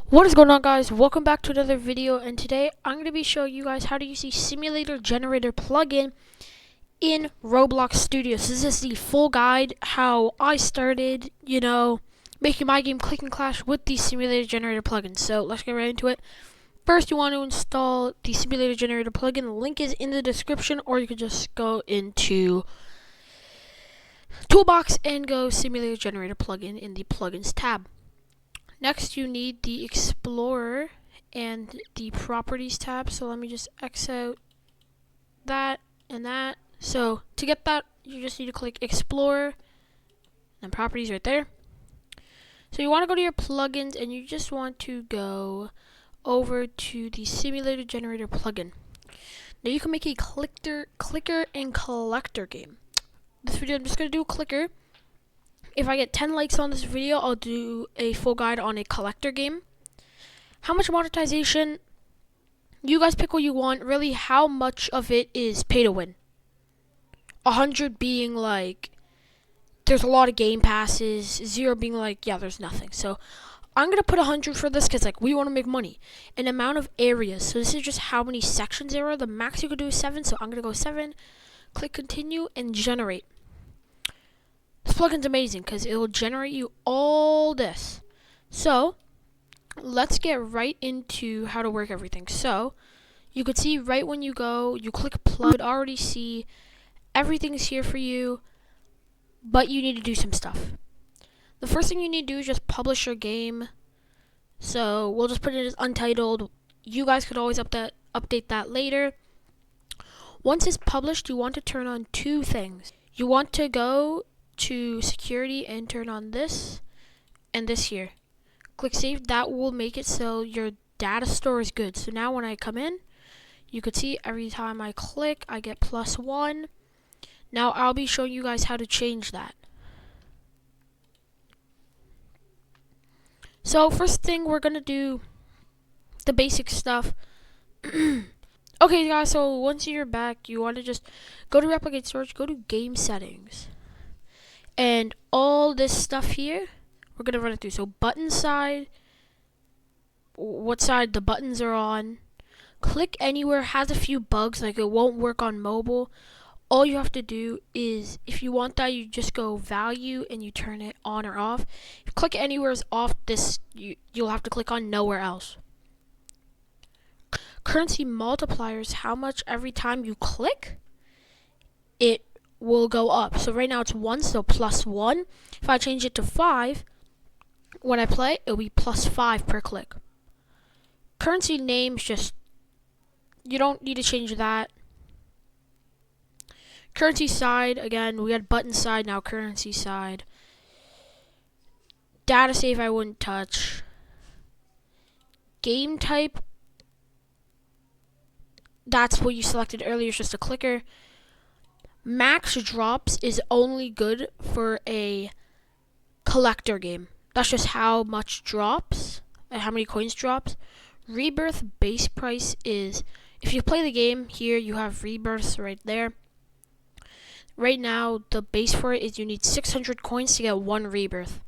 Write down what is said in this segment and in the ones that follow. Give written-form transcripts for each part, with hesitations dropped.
What is going on, guys? Welcome back to another video, and today I'm going to be showing you guys how to use the simulator generator plugin in Roblox Studios. This is the full guide how I started, making my game Click and Clash with the simulator generator plugin. So let's get right into it. First, you want to install the simulator generator plugin. The link is in the description, or you can just go into Toolbox and go simulator generator plugin in the plugins tab. Next, you need the Explorer and the Properties tab. So let me just X out that and that. So to get that, you just need to click Explorer and Properties right there. So you want to go to your plugins and you just want to go over to the Simulator Generator plugin. Now you can make a clicker and collector game. This video I'm just going to do a clicker. If I get 10 likes on this video, I'll do a full guide on a collector game. How much monetization? You guys pick what you want. Really, how much of it is pay to win? 100 being like, there's a lot of game passes. 0 being like, yeah, there's nothing. So I'm going to put 100 for this because we want to make money. An amount of areas. So this is just how many sections there are. The max you could do is 7. So I'm going to go 7. Click continue and generate. This plugin's amazing because it will generate you all this. So let's get right into how to work everything. So you could see right when you go, you click plug, already see everything's here for you, but you need to do some stuff. The first thing you need to do is just publish your game. So we'll just put it as untitled. You guys could always update that later. Once it's published, you want to turn on 2 things. You want to go to security and turn on this and this here. Click save. That will make it so your data store is good. So now when I come in, you could see every time I click I get +1. Now I'll be showing you guys how to change that. So first thing, we're gonna do the basic stuff. Okay guys, so once you're back, you want to just go to replicate storage, go to game settings. And all this stuff here, we're going to run it through. So button side, what side the buttons are on. Click anywhere, has a few bugs, like it won't work on mobile. All you have to do is, if you want that, you just go value and you turn it on or off. If click anywhere is off, this you'll have to click on nowhere else. Currency multipliers, how much every time you click, it will go up. So right now it's 1, so +1. If I change it to 5, when I play, it'll be +5 per click. Currency names, just, you don't need to change that. Currency side, again, we had button side, now currency side. Data save, I wouldn't touch. Game type, that's what you selected earlier, it's just a clicker. Max drops is only good for a collector game. That's just how much drops and how many coins drops. Rebirth base price is, if you play the game here, you have rebirths right there. Right now, the base for it is you need 600 coins to get 1 rebirth.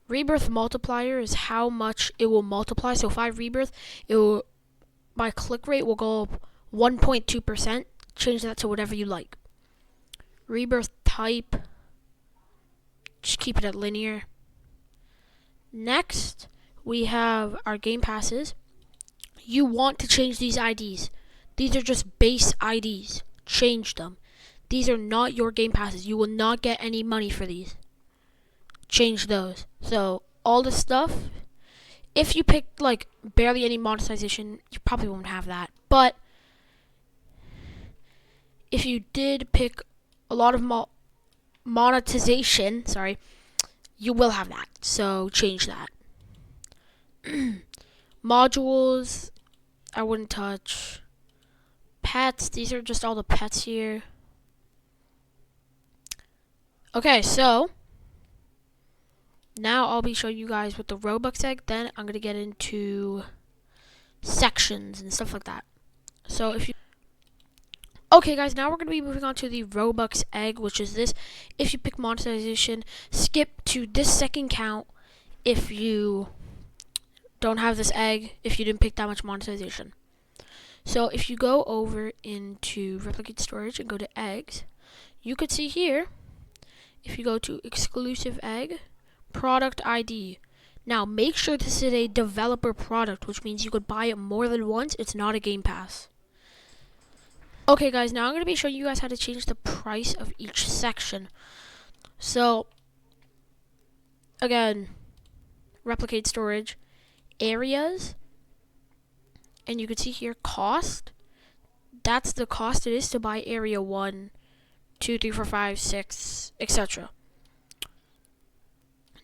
Rebirth multiplier is how much it will multiply. So if I rebirth, my click rate will go up 1.2%. Change that to whatever you like. Rebirth type, just keep it at linear. Next, we have our game passes. You want to change these IDs. These are just base IDs. Change them. These are not your game passes. You will not get any money for these. Change those. So all this stuff, if you picked like barely any monetization, you probably won't have that. But if you did pick a lot of monetization, you will have that. So change that. Modules, I wouldn't touch. Pets, these are just all the pets here. Okay, so now I'll be showing you guys with the Robux egg. Then I'm going to get into sections and stuff like that. So if you Okay guys, now we're going to be moving on to the Robux egg, which is this. If you pick monetization, skip to this second count if you don't have this egg if you didn't pick that much monetization. So if you go over into replicate storage and go to eggs, you could see here, if you go to exclusive egg, product ID. Now make sure this is a developer product, which means you could buy it more than once. It's not a game pass. Okay guys, now I'm going to be showing you guys how to change the price of each section. So again, replicate storage, areas, and you can see here cost. That's the cost it is to buy area 1, 2, 3, 4, 5, 6, etc.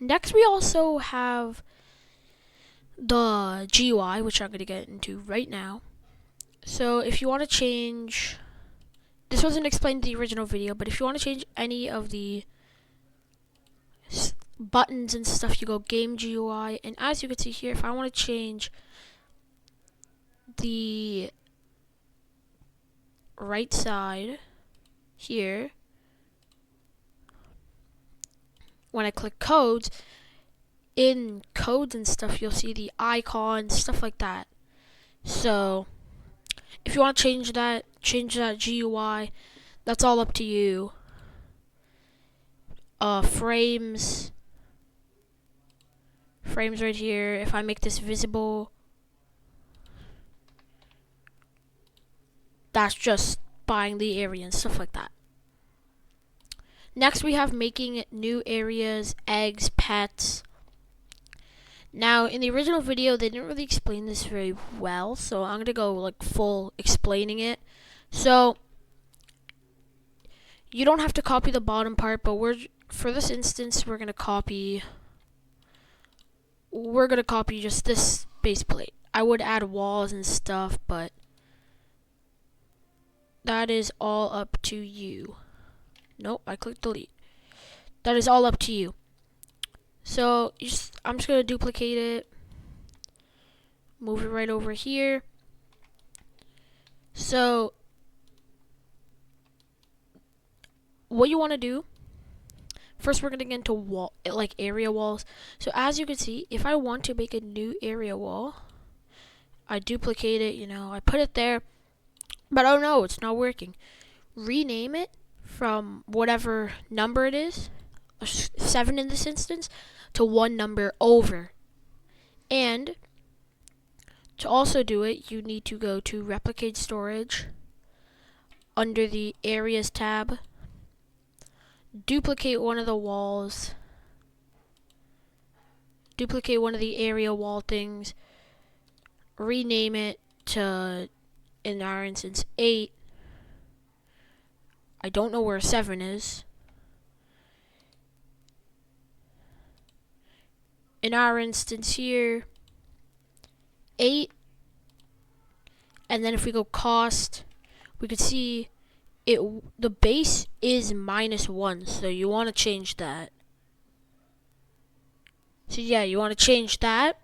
Next, we also have the GUI, which I'm going to get into right now. So if you want to change, this wasn't explained in the original video, but if you want to change any of the buttons and stuff, you go game GUI, and as you can see here, if I want to change the right side here, when I click codes, in codes and stuff, you'll see the icons, stuff like that. So if you want to change that GUI, that's all up to you. Frames right here. If I make this visible, that's just buying the area and stuff like that. Next, we have making new areas, eggs, pets. Now, in the original video, they didn't really explain this very well, so I'm going to go like full explaining it. So, you don't have to copy the bottom part, but for this instance, we're going to copy just this base plate. I would add walls and stuff, but that is all up to you. Nope, I clicked delete. That is all up to you. So I'm just going to duplicate it, move it right over here. So what you want to do, first we're going to get into area walls. So as you can see, if I want to make a new area wall, I duplicate it, I put it there, but oh no, it's not working. Rename it from whatever number it is, 7 in this instance, to 1 number over. And to also do it, you need to go to replicate storage, under the areas tab, duplicate one of the walls, duplicate one of the area wall things, rename it to, in our instance, 8. I don't know where 7 is. In our instance here, 8. And then if we go cost, we could see the base is -1, so you want to change that. So yeah, you want to change that.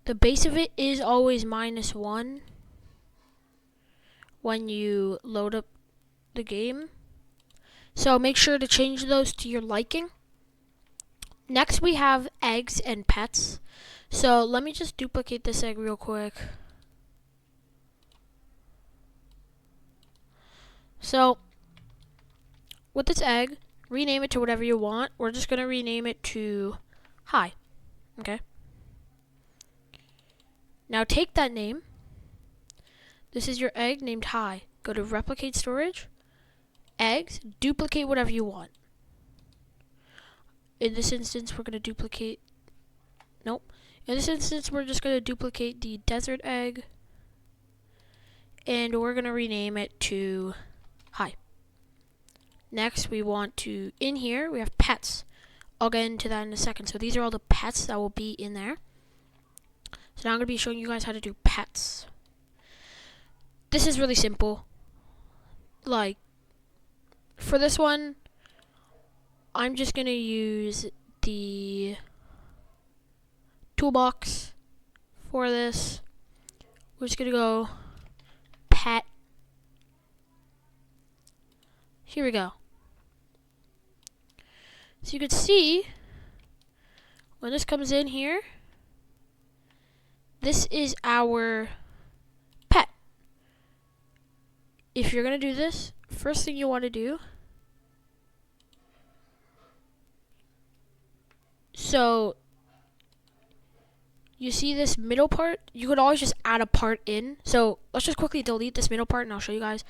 The base of it is always -1 when you load up the game. So make sure to change those to your liking. Next we have eggs and pets. So let me just duplicate this egg real quick. So with this egg, rename it to whatever you want. We're just going to rename it to hi. Okay. Now take that name. This is your egg named hi. Go to replicate storage, eggs, duplicate whatever you want. In this instance, we're going to duplicate, nope. In this instance, we're just going to duplicate the desert egg, and we're going to rename it to hi. Next, we want to, in here, we have pets. I'll get into that in a second. So these are all the pets that will be in there. So now I'm going to be showing you guys how to do pets. This is really simple. Like, for this one, I'm just going to use the toolbox for this. We're just going to go pet. Here we go. So you can see when this comes in here, this is our pet. If you're gonna do this, first thing you want to do, so you see this middle part, you could always just add a part in. So let's just quickly delete this middle part and I'll show you guys.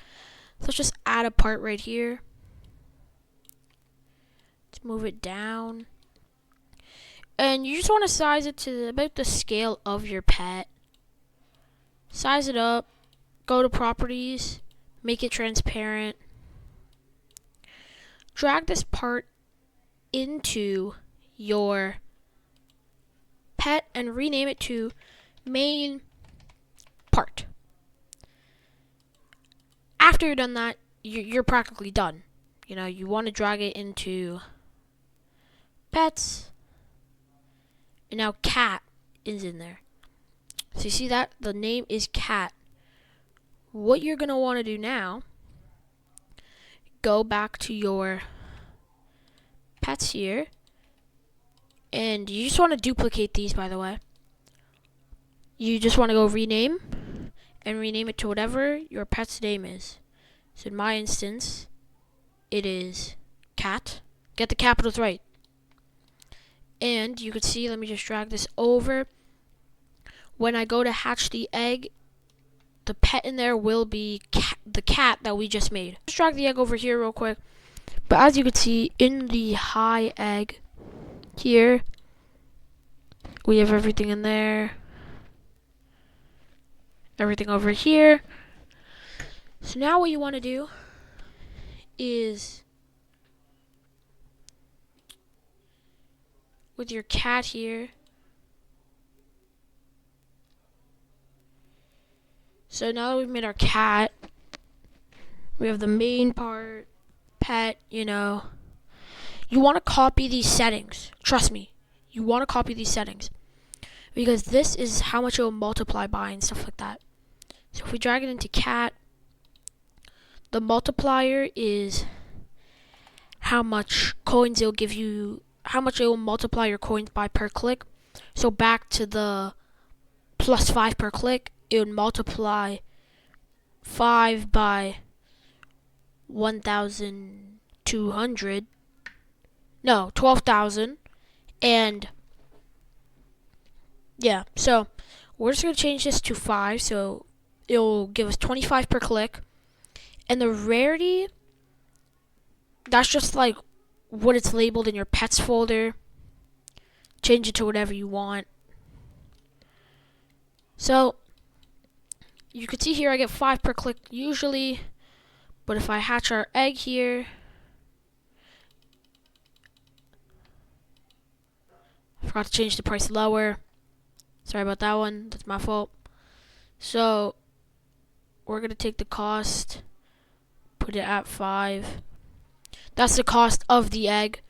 So let's just add a part right here. Let's move it down. And you just want to size it to about the scale of your pet. Size it up, go to properties, make it transparent. Drag this part into your pet and rename it to main part. After you're done that, you're practically done. You know, you want to drag it into pets, and now cat is in there. So you see that the name is cat. What you're gonna want to do now, go back to your pets here, and you just want to duplicate these, by the way. You just want to go rename and rename it to whatever your pet's name is. So in my instance, it is cat. Get the capitals right. And you can see, let me just drag this over. When I go to hatch the egg, the pet in there will be the cat that we just made. Just drag the egg over here real quick. But as you can see, in the hi egg here, we have everything in there. Everything over here. So now what you want to do is, with your cat here, so now that we've made our cat, we have the main part, pet, you know. You want to copy these settings. Trust me, you want to copy these settings, because this is how much it will multiply by and stuff like that. So if we drag it into cat, the multiplier is how much coins it'll give you, how much it will multiply your coins by per click. So back to the +5 per click, it would multiply 5 by 1,200. No, 12,000. And yeah, so we're just going to change this to 5. So it'll give us 25 per click. And the rarity, that's just like what it's labeled in your pets folder. Change it to whatever you want. So you can see here I get 5 per click usually, but if I hatch our egg here, I forgot to change the price lower. Sorry about that one, that's my fault. So we're gonna take the cost, put it at 5. That's the cost of the egg.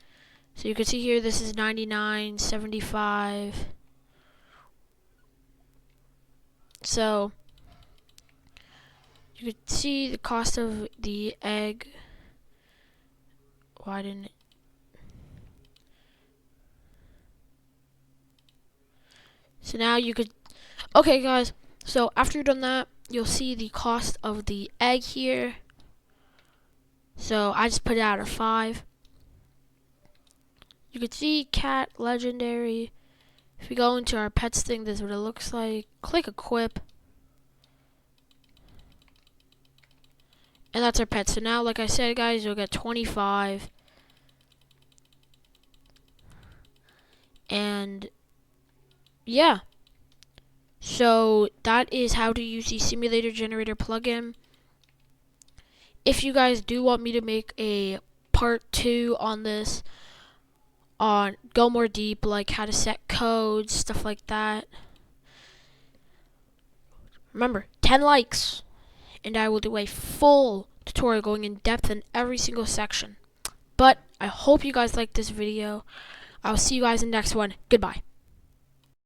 So you can see here this is $99.75. So you can see the cost of the egg. Why didn't it? So now you could, okay guys, so after you've done that, you'll see the cost of the egg here. So I just put it out at 5. You can see cat legendary. If we go into our pets thing, this is what it looks like. Click equip. And that's our pet. So now, like I said, guys, you'll get 25. And yeah. So that is how to use the simulator generator plugin. If you guys do want me to make a part 2 on this, on go more deep, like how to set codes, stuff like that, remember, 10 likes and I will do a full tutorial going in depth in every single section. But I hope you guys liked this video. I'll see you guys in the next one. Goodbye.